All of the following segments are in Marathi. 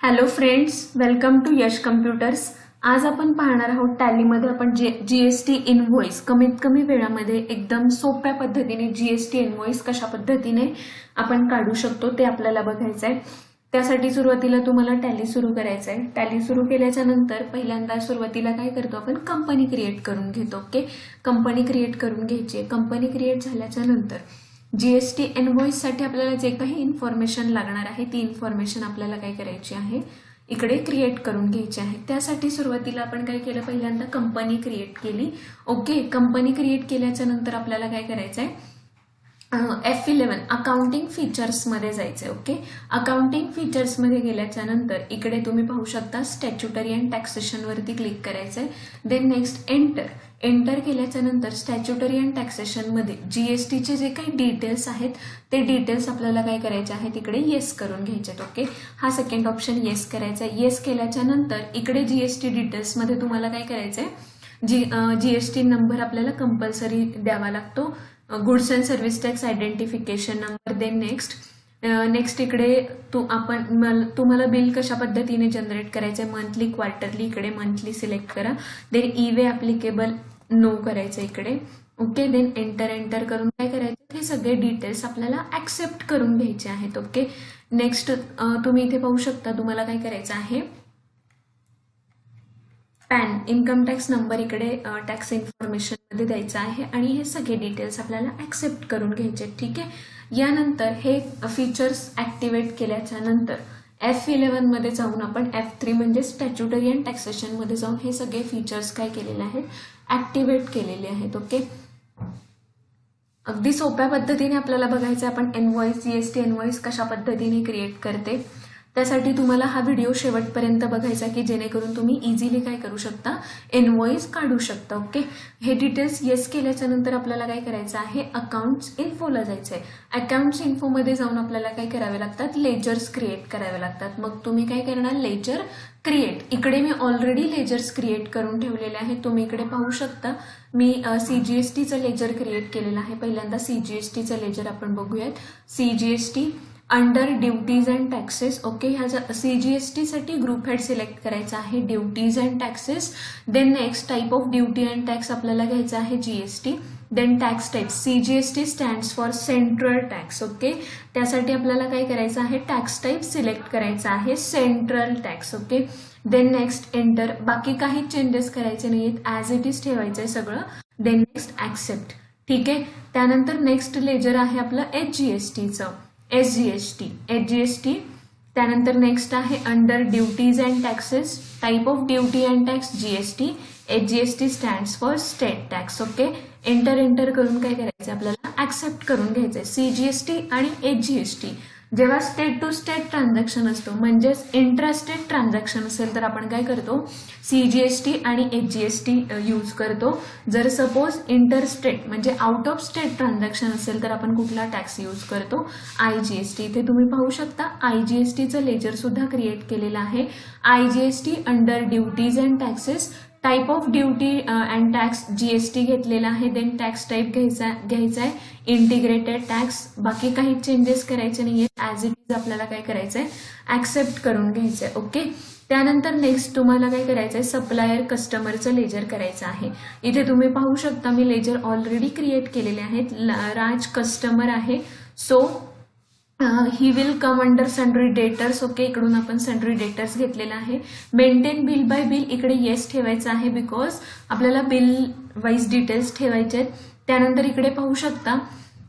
Hello friends, welcome to Yash computers. आज आपण पाहणार आहोत टॅलीमध्ये आपण जीएसटी इनव्हॉइस कमीत कमी वेळामध्ये एकदम सोप्या पद्धतीने जीएसटी इनव्हॉइस कशा पद्धतीने आपण काढू शकतो ते आपल्याला बघायचं आहे. त्यासाठी सुरुवातीला तुम्हाला टॅली सुरू करायचं आहे. टॅली सुरू केल्याच्या नंतर पहिल्यांदा सुरुवातीला काय करतो आपण कंपनी क्रिएट करून घेतो. ओके, कंपनी क्रिएट करून घ्यायची. कंपनी क्रिएट झाल्याच्या नंतर जीएसटी इनव्हॉइस साठी आपल्याला जे काही इन्फॉर्मेशन लागणार आहे ती इन्फॉर्मेशन आपल्याला काय करायची आहे इकडे क्रिएट करून घ्यायची आहे. त्यासाठी सुरुवातीला आपण काय केलं, पहिल्यांदा कंपनी क्रिएट केली. ओके, कंपनी क्रिएट केल्याच्या नंतर आपल्याला काय करायचं आहे, F11 अकाउंटिंग फीचर्स मध्ये जायचंय. ओके, अकाउंटिंग फीचर्स मध्ये गेल्याच्या नंतर इकडे तुम्ही पाहू शकता स्टॅच्युटरी अँड टॅक्सेशन वरती क्लिक करायचंय. देन नेक्स्ट एंटर केल्याच्या नंतर स्टॅच्युटरी अँड टॅक्सेशन मध्ये जीएसटीचे जे काही डिटेल्स आहेत ते डिटेल्स आपल्याला काय करायचे आहेत इकडे येस करून घ्यायचे. ओके, हा सेकंड ऑप्शन येस करायचा आहे. येस केल्याच्या नंतर इकडे जीएसटी डिटेल्स मध्ये तुम्हाला काय करायचंय, जीएसटी नंबर आपल्याला कंपल्सरी द्यावा लागतो, goods and service tax identification number. Then next इकडे तुम्हाला बिल कशा पद्धतीने जनरेट करायचंय, मंथली क्वार्टरली, इकडे मंथली सिलेक्ट करा. Then e way applicable no करायचं इकडे. ओके, देन एंटर करून काय करायचं, हे सगळे डिटेल्स आपल्याला ऍक्सेप्ट करून घ्यायचे आहेत. ओके, नेक्स्ट तुम्ही इथे पाहू शकता तुम्हाला काय करायचं आहे, पॅन इन्कम टॅक्स नंबर इकडे टॅक्स इन्फॉर्मेशन मध्ये द्यायचा आहे आणि हे सगळे डिटेल्स आपल्याला ऍक्सेप्ट करून घ्यायचे. ठीक आहे, यानंतर हे फीचर्स ऍक्टिव्हेट केल्याच्या नंतर F11 मध्ये जाऊन आपण F3 म्हणजे स्टॅच्युटरी अँड टॅक्सेशन मध्ये जाऊन हे सगळे फीचर्स काय केलेले आहेत, ऍक्टिव्हेट केलेले आहेत. ओके, अगदी सोप्या पद्धतीने आपल्याला बघायचं आपण इनव्हॉइस, जीएसटी इनव्हॉइस कशा पद्धतीने क्रिएट करते. त्यासाठी तुम्हाला हा व्हिडिओ शेवटपर्यंत बघायचा की जेणेकरून तुम्ही इझिली काय करू शकता, इनव्हॉइस काढू शकता. ओके, हे डिटेल्स येस केल्याच्या नंतर आपल्याला काय करायचं आहे, अकाउंट्स इन्फोला जायचं आहे. अकाउंट्स इन्फो मध्ये जाऊन आपल्याला काय करावे लागतात, लेजर्स क्रिएट करावे लागतात. मग तुम्ही काय करणार, लेजर क्रिएट. इकडे मी ऑलरेडी लेजर्स क्रिएट करून ठेवलेले आहेत. तुम्ही इकडे पाहू शकता मी सीजीएसटीचं लेजर क्रिएट केलेलं आहे. पहिल्यांदा सीजीएसटीचं लेजर आपण बघूयात. CGST under duties and taxes. Okay, ह्या सीजीएसटी साठी ग्रुप हेड सिलेक्ट करायचा आहे, duties and taxes. Then next type of duty and tax आपल्याला घ्यायचा आहे GST. Then tax type, CGST stands for central tax. Okay, त्यासाठी आपल्याला काय करायचं आहे, टॅक्स टाइप सिलेक्ट करायचा आहे central tax. Okay, then next enter. बाकी काही चेंजेस करायचे नाहीत, ऍज इट इज ठेवायचंय सगळं. Then next accept. ठीक आहे, त्यानंतर नेक्स्ट लेजर आहे आपलं एचजीएसटीचं, एचजीएसटी. त्यानंतर नेक्स्ट आहे under duties and taxes, type of duty and tax GST, HGST stands for state tax. Okay, enter करून काय करायचं, आपल्याला ऍक्सेप्ट करून घ्यायचंय. सीजीएसटी आणि एचजीएसटी जेव्हा स्टेट टू स्टेट ट्रान्झॅक्शन असतो, म्हणजेच इंट्रास्टेट ट्रान्झॅक्शन असेल तर आपण काय करतो, सीजीएसटी आणि एचजीएसटी यूज करतो. जर सपोज इंटरस्टेट म्हणजे आउट ऑफ स्टेट ट्रान्झॅक्शन असेल तर आपण कुठला टॅक्स यूज करतो, आयजीएसटी. इथे तुम्ही पाहू शकता आयजीएसटीचं लेजर सुद्धा क्रिएट केलेलं आहे. IGST under duties and taxes, type of duty and tax GST घेतलेला आहे. देन टॅक्स टाइप घ्यायचा आहे इंटिग्रेटेड टॅक्स. बाकी काही चेंजेस करायचे नाहीये, ऍज इट इज आपल्याला काय करायचंय, ऍक्सेप्ट करून घ्यायचंय. ओके, त्यानंतर नेक्स्ट तुम्हाला काय करायचंय, सप्लायर कस्टमरचं लेजर करायचं आहे. इथे तुम्ही पाहू शकता मी लेजर ऑलरेडी क्रिएट केलेले आहेत. राज कस्टमर आहे, so he will come under sundry debtors. Okay, इकडून आपण सन्ड्री डेटर्स घेतलेला आहे. मेंटेन बिल बाय बिल इकडे येस ठेवायचं आहे, बिकॉज आपल्याला बिल वाईज डिटेल्स ठेवायचे आहेत. त्यानंतर इकडे पाहू शकता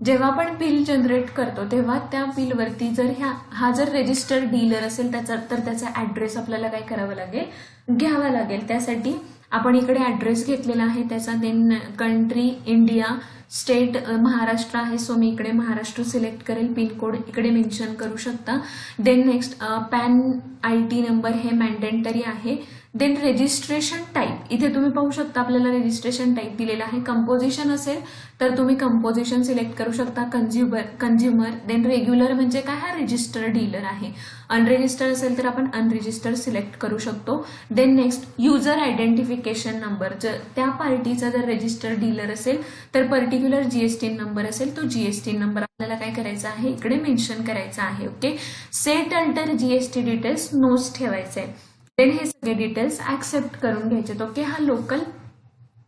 जेव्हा आपण बिल जनरेट करतो तेव्हा त्या बिलवरती जर हा जर रजिस्टर्ड डीलर असेल तर त्याचा ऍड्रेस आपल्याला काय करावं लागेल, घ्यावा लागेल. त्यासाठी आपण इकडे ऍड्रेस घेतलेला आहे त्याचा. Then country India, state Maharashtra आहे, सो मी इकडे महाराष्ट्र सिलेक्ट करेल. पिनकोड इकडे मेन्शन करू शकता. Then next PAN IT number हे मॅन्डेटरी आहे. देन रजिस्ट्रेशन टाईप, इथे तुम्ही पाहू शकता आपल्याला रजिस्ट्रेशन टाईप दिलेला आहे. कंपोजिशन असेल तर तुम्ही कंपोजिशन सिलेक्ट करू शकता, कंझ्युमर. देन रेग्युलर म्हणजे काय, हा रजिस्टर्ड डीलर आहे. अनरजिस्टर्ड असेल तर आपण अनरजिस्टर्ड सिलेक्ट करू शकतो. Then next user identification number, जर त्या पार्टीचा जर रजिस्टर्ड डीलर असेल तर पर्टिक्युलर पर्टिक्युलर जीएसटी नंबर असेल तो जीएसटी नंबर आपल्याला काय करायचा आहे इकडे मेन्शन करायचा आहे. Okay, set alter GST details नोच ठेवायचे. देन हे सगळे डिटेल्स ऍक्सेप्ट करून घ्यायचे. ओके, हा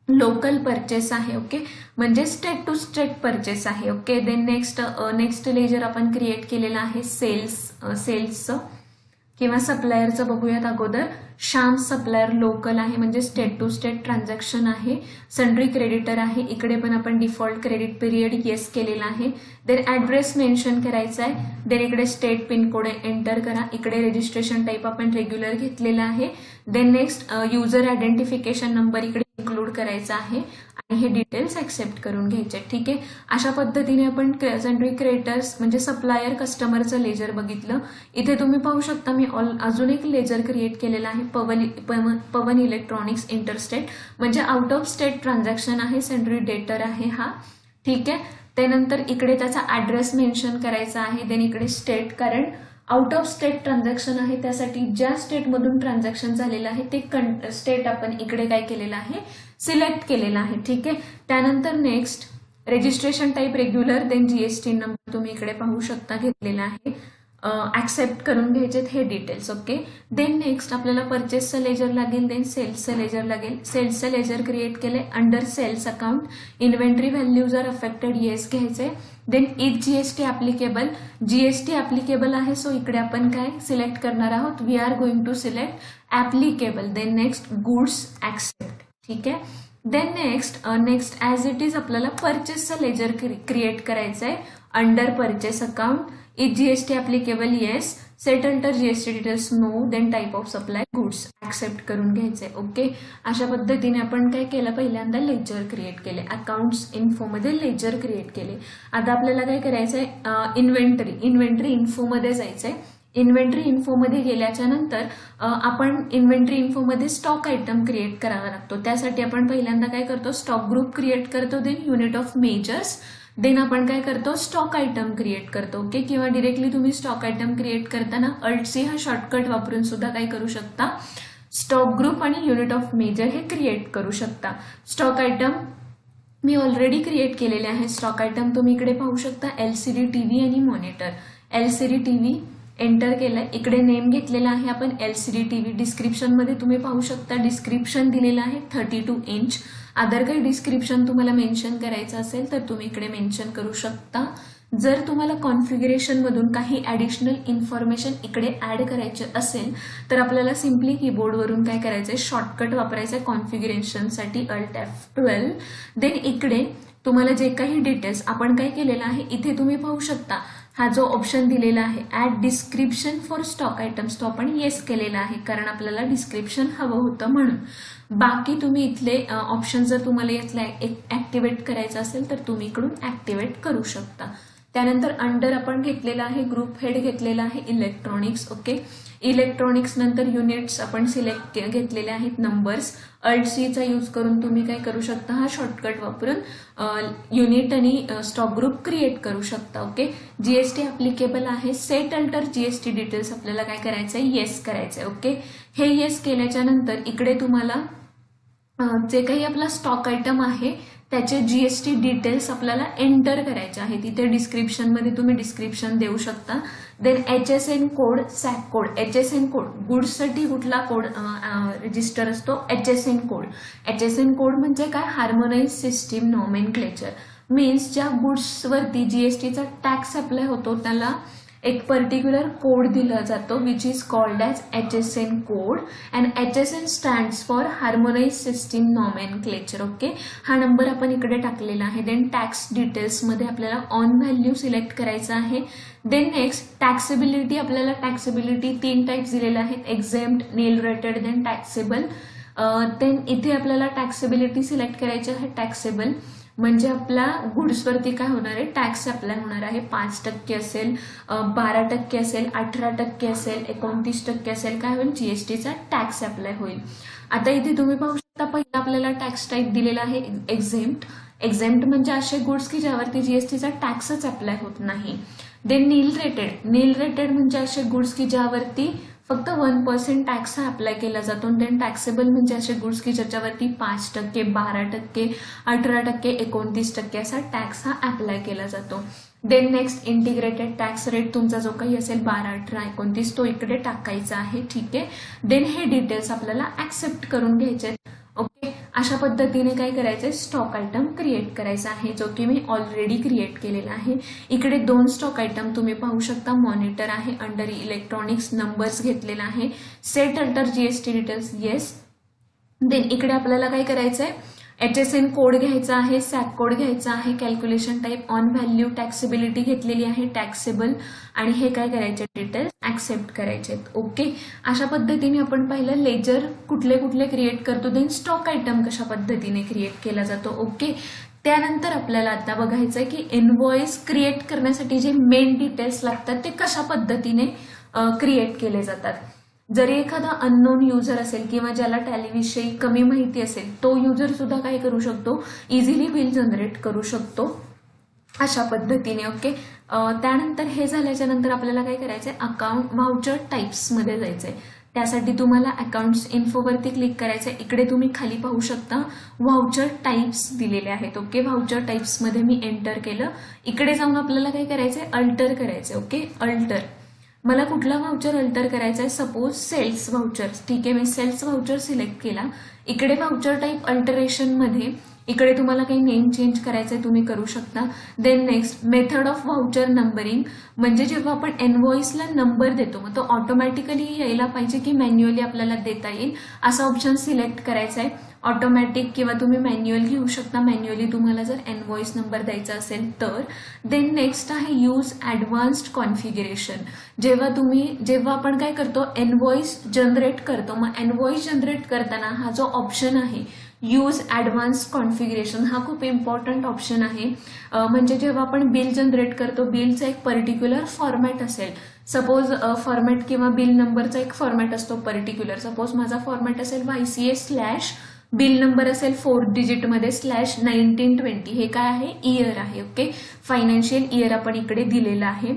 लोकल परचेस आहे. ओके, म्हणजे स्टेट टू स्टेट परचेस आहे. ओके, देन नेक्स्ट लेजर आपण क्रिएट केलेला आहे सेल्सचं किंवा सप्लायरचं बघूयात अगोदर. श्याम सप्लायर लोकल आहे म्हणजे स्टेट टू स्टेट ट्रान्झॅक्शन आहे. सन्ड्री क्रेडिटर आहे, इकडे पण आपण डिफॉल्ट क्रेडिट पिरियड येस केलेला आहे. देन ऍड्रेस मेन्शन करायचा आहे. देन इकडे स्टेट पिनकोड एंटर करा. इकडे रजिस्ट्रेशन टाईप आपण रेग्युलर घेतलेला आहे. Then next user identification number इकडे इन्क्लूड करायचा आहे आणि हे डिटेल्स ऍक्सेप्ट करून घ्यायचे. ठीक आहे, अशा पद्धतीने आपण सन्ड्री क्रेडिटर्स म्हणजे सप्लायर कस्टमरचं लेजर बघितलं. इथे तुम्ही पाहू शकता मी अजून एक लेजर क्रिएट केलेला आहे, पवन इलेक्ट्रॉनिक्स इंटरस्टेट म्हणजे आउट ऑफ स्टेट ट्रान्झॅक्शन आहे. सन्ड्री डेटर आहे हा. ठीक आहे, त्यानंतर इकडे त्याचा ऍड्रेस मेन्शन करायचा आहे. देन इकडे स्टेट, कारण आउट ऑफ स्टेट ट्रान्झॅक्शन आहे त्यासाठी ज्या स्टेटमधून ट्रान्झॅक्शन झालेलं आहे ते स्टेट आपण इकडे काय केलेलं आहे सिलेक्ट केलेला आहे. ठीक आहे, त्यानंतर next registration type regular. Then GST number तुम्ही इकडे पाहू शकता घेतलेला आहे. ऍक्सेप्ट करून घ्यायचे हे डिटेल्स. ओके, देन नेक्स्ट आपल्याला परचेसचं लेजर लागेल. देन सेल्सचं लेजर लागेल. सेल्सचं लेजर क्रिएट केले. Under sales account inventory values are affected yes घ्यायचे. Then is GST applicable, GST applicable आहे सो इकडे आपण काय सिलेक्ट करणार आहोत, we are going to select applicable. Then next goods accept. ठीक आहे, then next as it is आपल्याला परचेसचं लेजर क्रिएट करायचं आहे. Under purchase account is GST applicable yes, set alter GST details no, then type of supply goods accept करून घ्यायचे. ओके, अशा पद्धतीने आपण काय केलं, पहिल्यांदा लेजर क्रिएट केले, अकाउंट्स इन्फोमध्ये लेजर क्रिएट केले. आता आपल्याला काय करायचंय, इन्व्हेंटरी इन्फोमध्ये जायचंय. इन्व्हेंटरी इन्फोमध्ये गेल्याच्या नंतर आपण इन्व्हेंटरी इन्फोमध्ये स्टॉक आयटम क्रिएट करावा लागतो. त्यासाठी आपण पहिल्यांदा काय करतो, स्टॉक ग्रुप क्रिएट करतो. Then unit of measures. Then आपण काय करतो, स्टॉक आयटम क्रिएट करतो. ओके, किंवा डिरेक्टली तुम्ही स्टॉक आयटम क्रिएट करताना Alt+C हा शॉर्टकट वापरून सुद्धा काय करू शकता, स्टॉक ग्रुप आणि युनिट ऑफ मेजर हे क्रिएट करू शकता. स्टॉक आयटम मी ऑलरेडी क्रिएट केलेले आहे. स्टॉक आयटम तुम्ही इकडे पाहू शकता, LCD टीव्ही आणि मॉनिटर. LCD टीव्ही एंटर केलंय. इकडे नेम घेतलेला आहे आपण LCD टीव्ही. डिस्क्रिप्शन मध्ये तुम्ही पाहू शकता डिस्क्रिप्शन दिलेलं आहे 32 इंच. अदर काही डिस्क्रिप्शन तुम्हाला मेन्शन करायचं असेल तर तुम्ही इकडे मेन्शन करू शकता. जर तुम्हाला कॉन्फिगरेशन मधून काही ऍडिशनल इन्फॉर्मेशन इकडे ऍड करायचे असेल तर आपल्याला सिम्पली कीबोर्डवरून काय करायचंय, शॉर्टकट वापरायचंय कॉन्फिगरेशनसाठी Alt+F12. देन इकडे तुम्हाला जे काही डिटेल्स आपण काय केलेलं आहे इथे तुम्ही पाहू शकता, हा जो ऑप्शन दिलेला आहे add description for stock items तो आपण येस केलेला आहे कारण आपल्याला डिस्क्रिप्शन हवं होतं म्हणून. बाकी तुम्ही इथले ऑप्शन जर तुम्हाला यातला ऍक्टिव्हेट करायचं असेल तर तुम्ही इकडून ऍक्टिव्हेट करू शकता. त्यानंतर अंडर आपण घेतलेला आहे, ग्रुप हेड घेतलेला आहे इलेक्ट्रॉनिक्स. ओके, इलेक्ट्रॉनिक्स नंतर युनिट्स आपण सिलेक्ट घेतलेले आहेत, नंबर्स. Alt+C चा यूज करून तुम्ही काय करू शकता, हा शॉर्टकट वापरून युनिट आणि स्टॉक ग्रुप क्रिएट करू शकता. ओके, जीएसटी ऍप्लिकेबल आहे. सेट अल्टर जीएसटी डिटेल्स आपल्याला काय करायचंय, येस करायचंय. ओके, हे येस केल्याच्या नंतर इकडे तुम्हाला जे काही आपला स्टॉक आयटम आहे त्याचे जीएसटी डिटेल्स आपल्याला एंटर करायचे आहे. तिथे डिस्क्रिप्शन मध्ये तुम्ही डिस्क्रिप्शन देऊ शकता. Then HSN code, SAC code. HSN code गुड्ससाठी कुठला कोड रजिस्टर असतो, HSN कोड. HSN कोड म्हणजे काय, हार्मोनाइज सिस्टीम नॉमेनक्लेचर. मीन्स ज्या गुड्सवरती जीएसटीचा टॅक्स अप्लाय होतो त्याला एक पर्टिक्युलर कोड दिला जातो which is called as HSN code and HSN stands for harmonise system nomenclature. Okay, हा नंबर आपण इकडे टाकलेला आहे. देन टॅक्स डिटेल्समध्ये आपल्याला ऑन व्हॅल्यू सिलेक्ट करायचं आहे. देन नेक्स्ट टॅक्सेबिलिटी, आपल्याला टॅक्सेबिलिटी 3 टाईप्स दिलेल्या आहेत, exempt, nil rated, then taxable. Then इथे आपल्याला टॅक्सेबिलिटी सिलेक्ट करायची आहे. टॅक्सेबल म्हणजे आपल्या गुड्सवरती काय होणार आहे, टॅक्स अप्लाय होणार आहे. 5% असेल, 12% असेल, 18% असेल, 29% असेल, काय होईल, जीएसटीचा टॅक्स अप्लाय होईल. आता इथे तुम्ही पाहू शकता पहिला आपल्याला टॅक्स टाईप दिलेला आहे एक्झेम्प्ट. एक्झेम्प्ट म्हणजे असे गुड्स की ज्यावरती जीएसटीचा टॅक्सच अप्लाय होत नाही. Then nil rated, nil rated म्हणजे असे गुड्स की ज्यावरती फक्त 1% टॅक्स हा अप्लाय केला जातो. देन टॅक्सेबल म्हणजे असे गुड्स की ज्याच्यावरती 5%, 12%, 18%, 29% असा टॅक्स हा अप्लाय केला जातो. Then next integrated tax rate तुमचा जो काही असेल 12, 18, 29 तो इकडे टाकायचा आहे. ठीक आहे. देन हे डिटेल्स आपल्याला ऍक्सेप्ट करून घ्यायचे. ओके, अशा पद्धतीने काय करायचंय, स्टॉक आयटम क्रिएट करायचा आहे, जो की मी ऑलरेडी क्रिएट केलेला आहे. इकडे 2 स्टॉक आयटम तुम्ही पाहू शकता. मॉनिटर आहे, अंडर इलेक्ट्रॉनिक्स नंबर्स घेतलेला आहे. Set alter GST details yes. Then इकडे आपल्याला काय करायचंय, HSN कोड घ्यायचा आहे, सॅक कोड घ्यायचा आहे, कॅल्क्युलेशन टाईप ऑन व्हॅल्यू, टॅक्सेबिलिटी घेतलेली आहे, टॅक्सेबल, आणि हे काय करायचे डिटेल्स ऍक्सेप्ट करायचे. ओके, अशा पद्धतीने आपण पाहिलं लेजर कुठले कुठले क्रिएट करतो. देन स्टॉक आयटम कशा पद्धतीने क्रिएट केला जातो. ओके, त्यानंतर आपल्याला आता बघायचं आहे की इनव्हॉइस क्रिएट करण्यासाठी जे मेन डिटेल्स लागतात ते कशा पद्धतीने क्रिएट केले जातात. जरी एखादा अननोन युजर असेल किंवा ज्याला टॅलीविषयी कमी माहिती असेल, तो युजर सुद्धा काय करू शकतो, इझिली बिल जनरेट करू शकतो अशा पद्धतीने. ओके, त्यानंतर हे झाल्याच्या नंतर आपल्याला काय करायचंय, अकाउंट व्हाउचर टाइप्स मध्ये जायचंय. त्यासाठी तुम्हाला अकाउंट्स इन्फोवरती क्लिक करायचंय. इकडे तुम्ही खाली पाहू शकता व्हाउचर टाइप्स दिलेले आहेत. ओके, व्हाउचर टाइप्स मध्ये मी एंटर केलं. इकडे जाऊन आपल्याला काय करायचंय, अल्टर करायचंय. ओके, अल्टर, मला कुठला व्हाउचर अल्टर करायचा आहे, सपोज सेल्स व्हाउचर. ठीक आहे, मी सेल्स व्हाउचर सिलेक्ट केला. इकडे व्हाउचर टाईप अल्टरेशन मध्ये इकडे तुम्हाला काही नेम चेंज करायचंय, तुम्ही करू शकता. Then next method of voucher numbering, म्हणजे जेव्हा आपण इनव्हॉइसला नंबर देतो मग तो ऑटोमॅटिकली यायला पाहिजे की मॅन्युअली आपल्याला देता येईल, असा ऑप्शन सिलेक्ट करायचा आहे. ऑटोमॅटिक किंवा तुम्ही मॅन्युअल घेऊ शकता, मॅन्युअली तुम्हाला जर इनव्हॉइस नंबर द्यायचा असेल तर. देन नेक्स्ट आहे यूज ऍडव्हान्स्ड कॉन्फिगरेशन. जेव्हा आपण काय करतो, इनव्हॉइस जनरेट करतो, मग इनव्हॉइस जनरेट करताना हा जो ऑप्शन आहे यूज ऍडव्हान्स कॉन्फिगरेशन, हा खूप इम्पॉर्टंट ऑप्शन आहे. म्हणजे जेव्हा आपण बिल जनरेट करतो, बिलचा एक पर्टिक्युलर फॉर्मॅट असेल, सपोज फॉर्मॅट किंवा बिल नंबरचा एक फॉर्मॅट असतो पर्टिक्युलर. सपोज माझा फॉर्मॅट असेल YCA/ बिल नंबर असेल 4 डिजिटमध्ये /1920, हे काय आहे, इयर आहे. ओके, फायनान्शियल इयर आपण इकडे दिलेला आहे.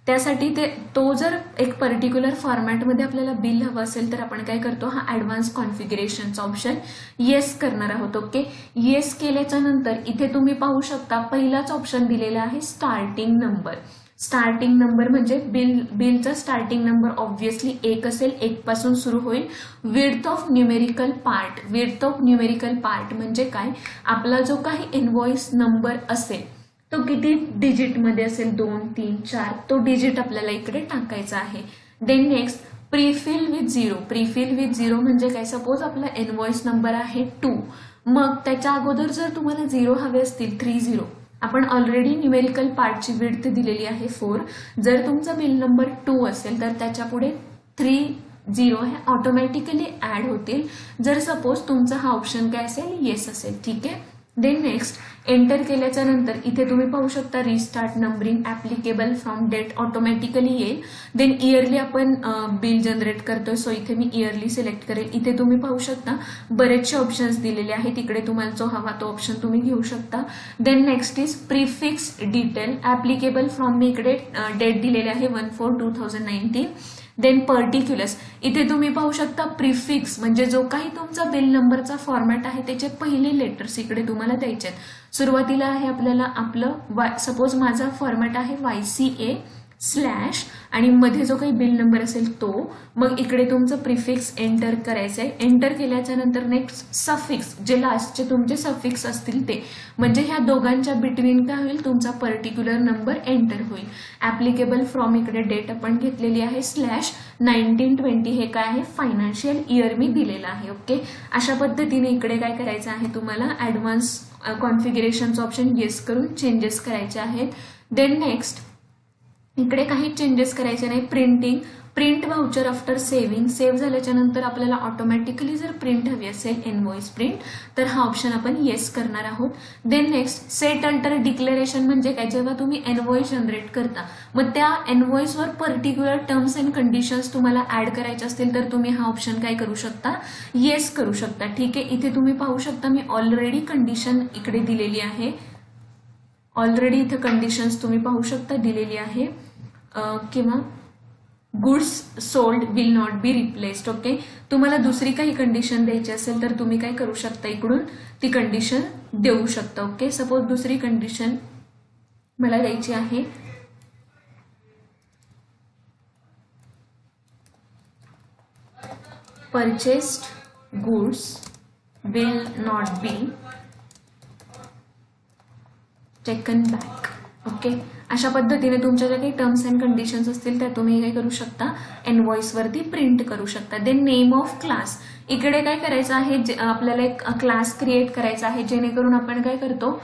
त्यासाठी तो जर एक पर्टिक्युलर फॉर्मॅटमध्ये आपल्याला बिल हवं असेल तर आपण काय करतो, हा ऍडव्हान्स कॉन्फिगरेशनचा ऑप्शन येस करणार आहोत. ओके, येस केल्याच्या नंतर इथे तुम्ही पाहू शकता पहिलाच ऑप्शन दिलेला आहे स्टार्टिंग नंबर. स्टार्टिंग नंबर म्हणजे बिलचा स्टार्टिंग नंबर ऑब्व्हियसली 1 असेल, 1 पासून सुरू होईल. Width of numerical part, width of numerical part म्हणजे काय, आपला जो काही इनव्हॉइस नंबर असेल तो किती डिजिटमध्ये असेल, 2, 3, 4, तो डिजिट आपल्याला इकडे टाकायचा आहे. Then next prefill with 0. Prefill with 0 म्हणजे काय, सपोज आपला इनव्हॉइस नंबर आहे 2, मग त्याच्या अगोदर जर तुम्हाला 0 हवे असतील, 30, आपण ऑलरेडी न्यूमेरिकल पार्टची विड्थ दिलेली आहे 4. जर तुमचा बिल नंबर 2 असेल तर त्याच्या पुढे 30 हे ऑटोमॅटिकली ऍड होतील, जर सपोज तुमचा हा ऑप्शन काय असेल, येस असेल. ठीक आहे. देन नेक्स्ट एंटर केल्याच्या नंतर इथे तुम्ही पाहू शकता restart numbering applicable from date automatically येईल. देन इयरली आपण बिल जनरेट करतोय, सो इथे मी इयरली सिलेक्ट करेल. इथे तुम्ही पाहू शकता बरेचसे ऑप्शन्स दिलेले आहेत, इकडे तुम्हाला जो हवा तो ऑप्शन तुम्ही घेऊ शकता. Then next is prefix detail applicable from, मी इकडे डेट दिलेली आहे 1/4/2019. देन पर्टिक्युलर्स, इथे तुम्ही पाहू शकता प्रिफिक्स म्हणजे जो काही तुमचा बिल नंबरचा फॉर्मॅट आहे त्याचे पहिले लेटर्स इकडे तुम्हाला द्यायचे आहेत. सुरुवातीला आहे आपल्याला आपलं सपोज माझा फॉर्मॅट आहे YCA/ आणि मध्ये जो काही बिल नंबर असेल तो, मग इकडे तुमचं प्रिफिक्स एंटर करायचंय. एंटर केल्याच्या नंतर नेक्स्ट सफिक्स, जे लास्टचे तुमचे सफिक्स असतील ते, म्हणजे ह्या दोघांच्या बिटवीन काय होईल, तुमचा पर्टिक्युलर नंबर एंटर होईल. ऍप्लिकेबल फ्रॉम इकडे डेट आपण घेतलेली आहे /1920, हे काय आहे, फायनान्शियल इयर मी दिलेला आहे. ओके, अशा पद्धतीने इकडे काय करायचं आहे, तुम्हाला ऍडव्हान्स कॉन्फिगरेशनचं ऑप्शन येस करून चेंजेस करायचे आहेत. देन नेक्स्ट इकडे काही चेंजेस करायचे नाही. Print voucher after saving, save झाल्याच्या नंतर आपल्याला ऑटोमॅटिकली जर प्रिंट हवी असेल इनव्हॉइस प्रिंट, तर हा ऑप्शन आपण येस करणार आहोत. Then next set alter declaration म्हणजे काय, जेव्हा तुम्ही इनव्हॉइस जनरेट करता मग त्या इनव्हॉइसवर पर्टिक्युलर टर्म्स अँड कंडिशन्स तुम्हाला ऍड करायचे असतील तर तुम्ही हा ऑप्शन काय करू शकता, येस करू शकता. ठीक आहे, इथे तुम्ही पाहू शकता मी ऑलरेडी कंडिशन इकडे दिलेली आहे. ऑलरेडी इथे कंडिशन्स तुम्ही पाहू शकता दिलेली आहे. किंवा goods sold will not be replaced. Okay, तुम्हाला दुसरी काही कंडिशन द्यायची असेल तर तुम्ही काय करू शकता, इकडून ती कंडिशन देऊ शकता. ओके, सपोज दुसरी कंडिशन मला द्यायची आहे, purchased goods will not be taken back. Okay, अशा पद्धतीने तुमच्या ज्या काही टर्म्स अँड कंडिशन्स असतील त्या तुम्ही काय करू शकता, इनव्हॉइस वरती प्रिंट करू शकता. देन नेम ऑफ क्लास, इकडे काय करायचं आहे, आपल्याला एक क्लास क्रिएट करायचा आहे, जेणेकरून आपण काय करतो,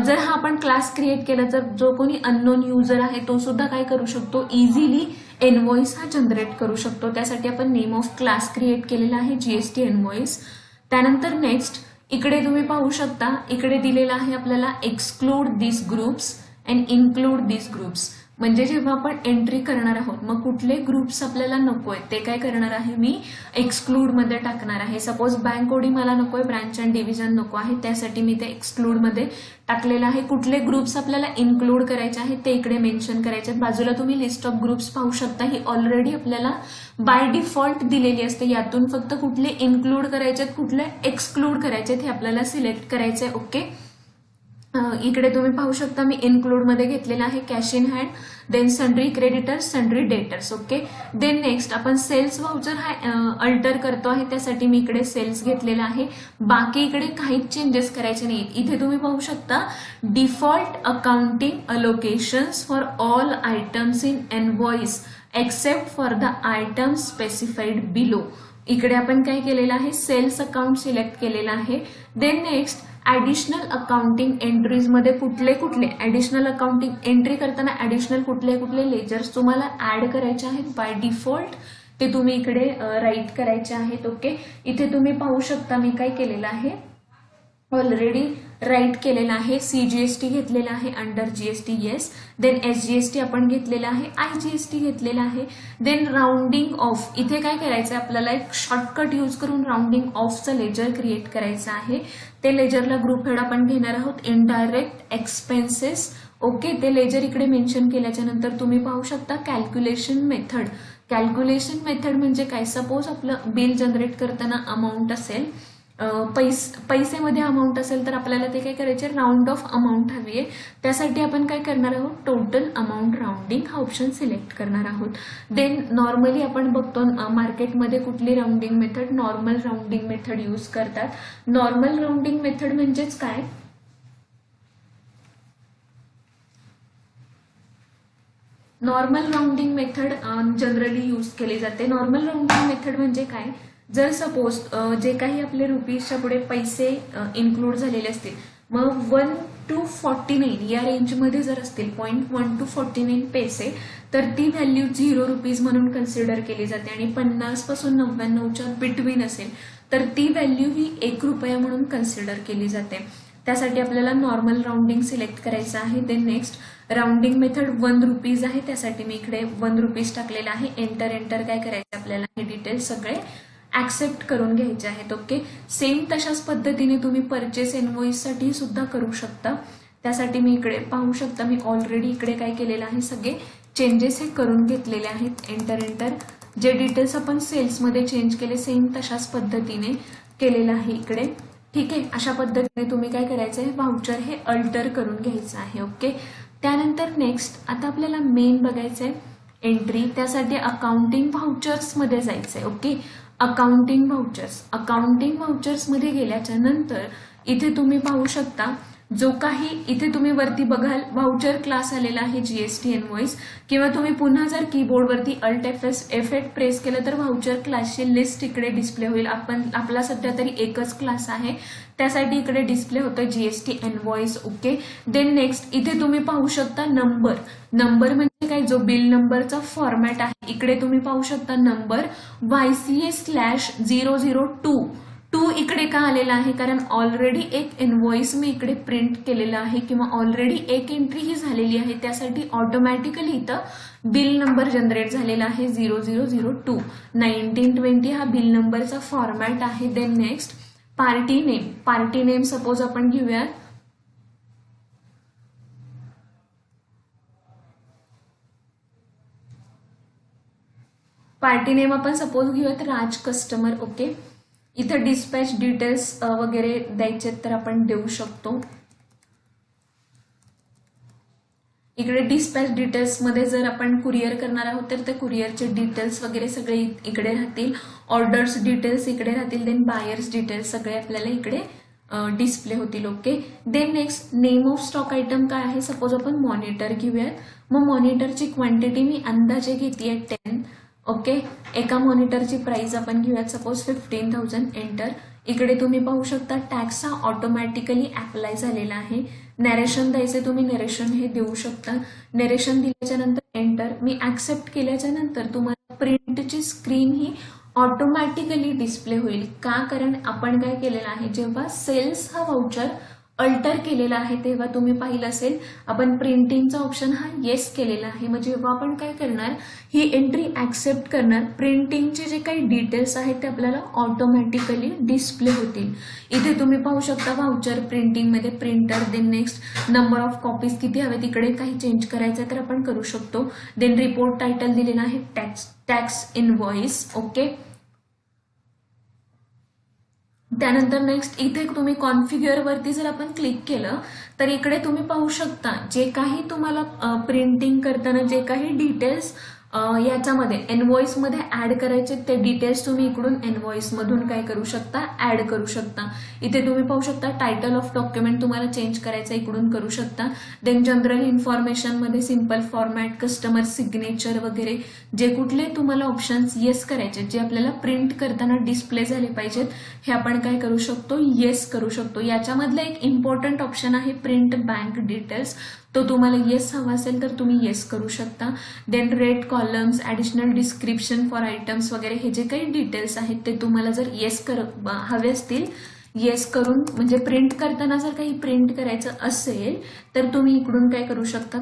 जर हा आपण क्लास क्रिएट केला तर जो कोणी अननोन युजर आहे तो सुद्धा काय करू शकतो, इझिली इनव्हॉइस हा जनरेट करू शकतो. त्यासाठी आपण नेम ऑफ क्लास क्रिएट केलेला आहे, जीएसटी इनव्हॉइस. त्यानंतर नेक्स्ट इकडे तुम्ही पाहू शकता, इकडे दिलेला आहे आपल्याला exclude this groups and include this groups. म्हणजे जेव्हा आपण एंट्री करणार आहोत, मग कुठले ग्रुप्स आपल्याला नको आहेत ते काय करणार आहे, मी एक्सक्लूड मध्ये टाकणार आहे. सपोज बँक ओडी मला नकोय, ब्रांच अँड डिव्हिजन नको आहे, त्यासाठी मी ते एक्सक्लूड मध्ये टाकलेलं आहे. कुठले ग्रुप्स आपल्याला इन्क्लूड करायचे आहेत ते इकडे मेन्शन करायचे. बाजूला तुम्ही लिस्ट ऑफ ग्रुप्स पाहू शकता, ही ऑलरेडी आपल्याला बाय डिफॉल्ट दिलेली असते. यातून फक्त कुठले इन्क्लूड करायचे, कुठले एक्सक्लूड करायचे हे आपल्याला सिलेक्ट करायचे. ओके, इकडे तुम्ही पाहू शकता मी इन्क्लूड मध्ये घेतलेला आहे cash in hand, then sundry creditors, sundry debtors. Okay, then next आपण सेल्स व्हाउचर हा अल्टर करतो आहे, त्यासाठी मी इकडे सेल्स घेतलेला आहे. बाकी इकडे काहीच चेंजेस करायचे नाहीत. इथे तुम्ही पाहू शकता default accounting allocations for all items in invoice except for the item specified below. इकडे आपण काय केलेलं आहे, सेल्स अकाउंट सिलेक्ट केलेला आहे. Then next additional accounting entries मध्ये कुठले कुठले ऍडिशनल अकाउंटिंग एंट्री करताना ऍडिशनल कुठले कुठले लेजर्स तुम्हाला ऍड करायचे आहेत बाय डिफॉल्ट, ते तुम्ही इकडे राईट करायचे आहेत. ओके, इथे तुम्ही पाहू शकता मी काय केलेलं आहे, ऑलरेडी राईट केलेला आहे. सीजीएसटी घेतलेला आहे under GST, yes. Then SGST आपण घेतलेला आहे, आयजीएसटी घेतलेला आहे. देन राउंडिंग ऑफ, इथे काय करायचं आहे आपल्याला, एक शॉर्टकट यूज करून राउंडिंग ऑफचं लेजर क्रिएट करायचं आहे. ते लेजरला ग्रुप हेड आपण घेणार आहोत, इनडायरेक्ट एक्सपेन्सेस. ओके, ते लेजर इकडे मेन्शन केल्याच्या नंतर तुम्ही पाहू शकता कॅल्क्युलेशन मेथड. कॅल्क्युलेशन मेथड म्हणजे काय, सपोज आपलं बिल जनरेट करताना अमाऊंट असेल, पैसेमध्ये अमाऊंट असेल तर आपल्याला ते काय करायचे, राऊंड ऑफ अमाऊंट हवी आहे. त्यासाठी आपण काय करणार आहोत, टोटल अमाऊंट राऊंडिंग हा ऑप्शन सिलेक्ट करणार आहोत. देन नॉर्मली आपण बघतो मार्केटमध्ये कुठली rounding method, normal rounding method use करतात. नॉर्मल राऊंडिंग मेथड म्हणजेच काय, normal rounding method generally use केली जाते. नॉर्मल राऊंडिंग मेथड म्हणजे काय, जर सपोज जे काही आपले रुपीजच्या पुढे पैसे इन्क्लूड झालेले असतील, मग 1 to 49 या रेंजमध्ये जर असतील 0.1 to 49 पैसे, तर ती व्हॅल्यू 0 रुपीज म्हणून कन्सिडर केली जाते. आणि 50 पासून 99च्या बिटवीन असेल तर ती व्हॅल्यू ही 1 रुपया म्हणून कन्सिडर केली जाते. त्यासाठी आपल्याला नॉर्मल राऊंडिंग सिलेक्ट करायचं आहे. Then next rounding method 1 rupees आहे, त्यासाठी मी इकडे 1 रुपीज टाकलेला आहे. एंटर काय करायचं आपल्याला, हे डिटेल्स सगळे ऍक्सेप्ट करून घ्यायचे आहेत. ओके, सेम तशाच पद्धतीने तुम्ही परचेस इनव्हॉइस साठी सुद्धा करू शकता. त्यासाठी मी इकडे पाहू शकता मी ऑलरेडी इकडे काय केलेलं आहे, सगळे चेंजेस हे करून घेतलेले आहेत. एंटर जे डिटेल्स आपण सेल्समध्ये चेंज केले सेम तशाच पद्धतीने केलेलं आहे इकडे. ठीक आहे, अशा पद्धतीने तुम्ही काय करायचं आहे, व्हाउचर हे अल्टर करून घ्यायचं आहे. ओके, त्यानंतर नेक्स्ट आता आपल्याला मेन बघायचं आहे एंट्री. त्यासाठी अकाउंटिंग व्हाउचर्स मध्ये जायचं आहे. ओके, अकाउंटिंग व्हाउचर्स मध्ये गेल्याच्या नंतर इथे तुम्ही पाहू शकता जो काही इथे तुम्ही वरती बघाल व्हाउचर क्लास आलेला आहे जीएसटी इनव्हॉइस, किंवा तुम्ही पुन्हा जर कीबोर्डवरती अल्ट एफ8 प्रेस केलं तर व्हाउचर क्लासची लिस्ट इकडे डिस्प्ले होईल. आपला सध्या तरी एकच क्लास आहे, त्यासाठी इकडे डिस्प्ले होतं GST invoice. Okay, then next इथे तुम्ही पाहू शकता नंबर म्हणजे काय, जो बिल नंबरचा फॉर्मॅट आहे. इकडे तुम्ही पाहू शकता नंबर YCA/002 इकडे का आलेला आहे, कारण ऑलरेडी एक इनव्हॉइस मी इकडे प्रिंट केलेला आहे किंवा ऑलरेडी एक एंट्री ही झालेली आहे, त्यासाठी ऑटोमॅटिकली इथं बिल नंबर जनरेट झालेला आहे 0002. 1920 हा बिल नंबरचा फॉर्मॅट आहे. Then next party name suppose आपण घेऊया, पार्टी नेम आपण सपोज घेऊयात राज कस्टमर. ओके, इथे डिस्पॅच डिटेल्स वगैरे द्यायचे तर आपण देऊ शकतो. इकडे डिस्पॅच डिटेल्स मध्ये जर आपण कुरिअर करणार आहोत तर ते कुरिअरचे डिटेल्स वगैरे सगळे इकडे राहतील. ऑर्डर्स डिटेल्स इकडे राहतील. देन बायर्स डिटेल्स सगळे आपल्याला इकडे डिस्प्ले होतील. Okay, then next name of stock item काय आहे. सपोज आपण मॉनिटर घेऊयात. मग मॉनिटरची क्वांटिटी मी अंदाजे घेतेय 10. ओके, एका मॉनिटरची प्राइस आपण घेऊयात सपोज 15,000. एंटर. इकडे तुम्ही पाहू शकता टॅक्स हा ऑटोमॅटिकली अप्लाय झालेला आहे. नरेशन द्यायचे तुम्ही नरेशन हे देऊ शकता. नरेशन दिल्याच्या नंतर एंटर. मी ऍक्सेप्ट केल्याच्या नंतर तुम्हाला प्रिंटची स्क्रीन ही ऑटोमॅटिकली डिस्प्ले होईल. का, कारण आपण काय केलेलं आहे, जेव्हा सेल्स हा व्हाउचर अल्टर केलेला आहे तेव्हा तुम्ही पाहिलं असेल आपण प्रिंटिंगचा ऑप्शन हा येस केलेला आहे. मग जेव्हा आपण काय करणार, ही एंट्री ऍक्सेप्ट करणार, प्रिंटिंगचे जे काही डिटेल्स आहेत ते आपल्याला ऑटोमॅटिकली डिस्प्ले होतील. इथे तुम्ही पाहू शकता व्हाउचर प्रिंटिंग मध्ये printer. Then next number of copies किती हवे तिकडे काही चेंज करायचं तर आपण करू शकतो. देन रिपोर्ट टायटल दिलेला आहे टॅक्स इनव्हॉइस. ओके, त्यानंतर नेक्स्ट इथे तुम्ही कॉन्फिगर वरती जर आपण क्लिक केलं तर इकडे तुम्ही पाहू शकता जे काही तुम्हाला प्रिंटिंग करताना जे काही डिटेल्स याच्यामध्ये इनव्हॉइस मध्ये ऍड करायचे ते डिटेल्स तुम्ही इकडून इनव्हॉइस मधून काय करू शकता, ऍड करू शकता. इथे तुम्ही पाहू शकता टायटल ऑफ डॉक्युमेंट तुम्हाला चेंज करायचं इकडून करू शकता. देन जनरल इन्फॉर्मेशन मध्ये सिंपल फॉर्मॅट, कस्टमर सिग्नेचर वगैरे जे कुठले तुम्हाला ऑप्शन्स येस करायचे जे आपल्याला प्रिंट करताना डिस्प्ले झाले पाहिजेत हे आपण काय करू शकतो, येस करू शकतो. याच्यामधलं एक इम्पॉर्टंट ऑप्शन आहे प्रिंट बँक डिटेल्स. तो तुम्हाला येस हवा असेल तर तुम्ही येस करू शकता. Then red columns, additional description for items वगैरे हे जे काही डिटेल्स आहेत ते तुम्हाला जर येस हवे असतील, येस करून म्हणजे प्रिंट करताना जर काही प्रिंट करायचं असेल तर तुम्ही इकडून काय करू शकता,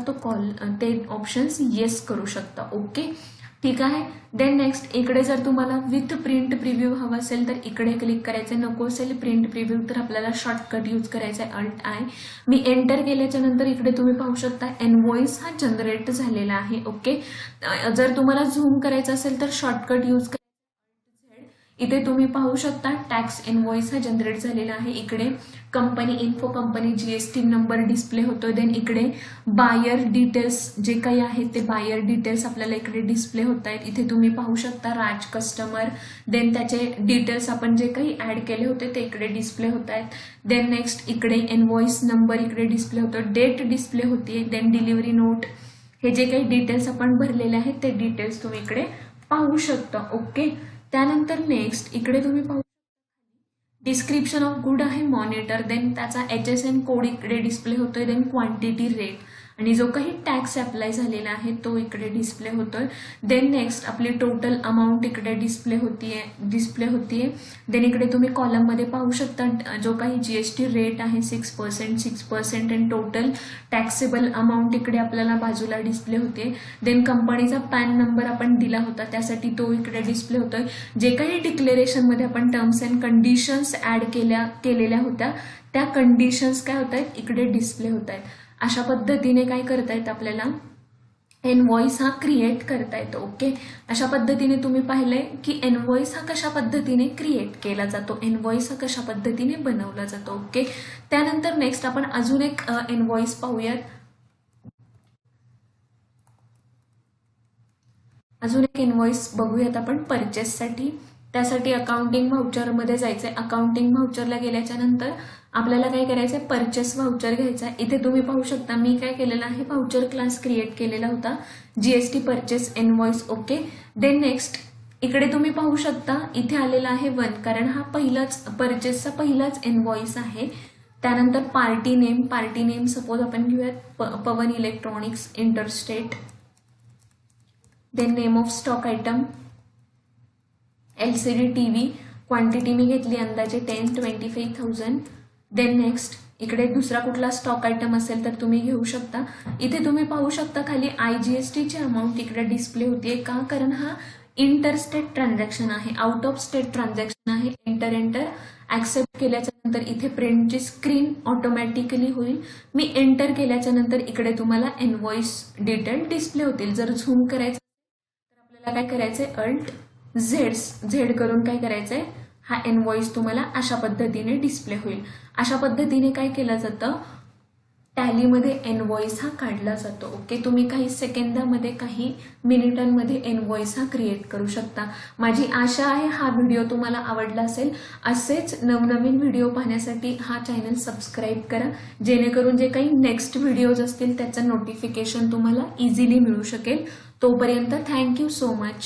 ते ऑप्शन्स येस करू शकता. ओके, ठीक आहे. देन नेक्स्ट इकडे जर तुम्हाला विथ प्रिंट प्रिव्ह्यू हवा असेल तर इकडे क्लिक करायचं. नको असेल प्रिंट प्रिव्ह्यू तर आपल्याला शॉर्टकट यूज करायचा आहे Alt I. मी एंटर केल्याच्या नंतर इकडे तुम्ही पाहू शकता इनव्हॉइस हा जनरेट झालेला आहे. ओके, जर तुम्हाला झूम करायचं असेल तर शॉर्टकट यूज. इथे तुम्ही पाहू शकता टॅक्स इनव्हॉइस हा जनरेट झालेला आहे. इकडे company info, company GST number display होतो. देन इकडे बायर डिटेल्स जे काही आहेत ते बायर डिटेल्स आपल्याला इकडे डिस्प्ले होत आहेत. इथे तुम्ही पाहू शकता राज कस्टमर. देन त्याचे डिटेल्स आपण जे काही ऍड केले होते ते इकडे डिस्प्ले होत आहेत. देन नेक्स्ट इकडे इनव्हॉइस नंबर इकडे डिस्प्ले होतो, डेट डिस्प्ले होतीये. देन डिलिव्हरी नोट हे जे काही डिटेल्स आपण भरलेले आहेत ते डिटेल्स तुम्ही इकडे पाहू शकता. ओके, त्यानंतर नेक्स्ट इकडे तुम्ही पाहू डिस्क्रिप्शन ऑफ गुड आहे मॉनिटर. देन त्याचा HSN कोड इकडे डिस्प्ले होतोय. देन क्वांटिटी रेट आणि जो काही टॅक्स अप्लाय झालेला आहे तो इकडे डिस्प्ले होतोय. देन नेक्स्ट आपली टोटल अमाऊंट इकडे डिस्प्ले होतीये. देन इकडे तुम्ही कॉलम मध्ये पाहू शकता जो काही जीएसटी रेट आहे 6% आणि टोटल टॅक्सेबल अमाऊंट इकडे आपल्याला बाजूला डिस्प्ले होते. देन कंपनीचा पॅन नंबर आपण दिला होता त्यासाठी तो इकडे डिस्प्ले होतोय. जे काही डिक्लेरेशन मध्ये आपण टर्म्स अँड कंडिशन्स ऍड केलेल्या होत्या त्या कंडिशन्स काय होत आहेत इकडे डिस्प्ले होत आहेत. अशा पद्धतीने काय करतायत आपल्याला इनव्हॉइस हा क्रिएट करता येतो. ओके, अशा पद्धतीने तुम्ही पाहिलंय की इनव्हॉइस हा कशा पद्धतीने क्रिएट केला जातो, इनव्हॉइस हा कशा पद्धतीने बनवला जातो. ओके, त्यानंतर नेक्स्ट आपण अजून एक इनव्हॉइस पाहूयात. अजून एक इनव्हॉइस बघूयात आपण परचेससाठी. त्यासाठी अकाउंटिंग व्हाउचर मध्ये जायचंय. अकाउंटिंग व्हाउचरला गेल्याच्या नंतर आपल्याला काय करायचंय, परचेस व्हाउचर घ्यायचा. इथे तुम्ही पाहू शकता मी काय केलेलं आहे, व्हाउचर क्लास क्रिएट केलेला होता GST purchase invoice. Okay, then next इकडे तुम्ही पाहू शकता इथे आलेला आहे 1 कारण हा पहिलाच परचेसचा पहिलाच इनव्हॉइस आहे. त्यानंतर पार्टी नेम सपोज आपण घेऊयात Pavan electronics interstate. Then name of stock item LCD TV. Quantity मी घेतली अंदाजे 10-25,000. देन नेक्स्ट इकडे दुसरा कुठला स्टॉक आयटम असेल तर तुम्ही घेऊ शकता. इथे तुम्ही पाहू शकता खाली IGST ची अमाऊंट इकडे डिस्प्ले होतीये. का, कारण हा इंटरस्टेट ट्रान्झॅक्शन आहे, आउट ऑफ स्टेट ट्रान्झॅक्शन आहे. एंटर ऍक्सेप्ट केल्याच्या नंतर इथे प्रिंटची स्क्रीन ऑटोमॅटिकली होईल. मी एंटर केल्याच्या नंतर इकडे तुम्हाला इनव्हॉइस डिटेल डिस्प्ले होतील. जर झूम करायचं काय करायचंय, अल्ट झेड करून काय करायचंय, हा इनव्हॉइस तुम्हाला अशा पद्धतीने डिस्प्ले होईल. अशा पद्धतीने काय केलं जातं, टॅलीमध्ये इनव्हॉइस हा काढला जातो. ओके, तुम्ही काही सेकंदामध्ये काही मिनिटांमध्ये इनव्हॉइस हा क्रिएट करू शकता. माझी आशा आहे हा व्हिडिओ तुम्हाला आवडला असेल. असेच नवनवीन व्हिडिओ पाहण्यासाठी हा चॅनल सबस्क्राईब करा, जेणेकरून जे काही नेक्स्ट व्हिडिओज असतील त्याचं नोटिफिकेशन तुम्हाला इझिली मिळू शकेल. तोपर्यंत थँक्यू सो मच.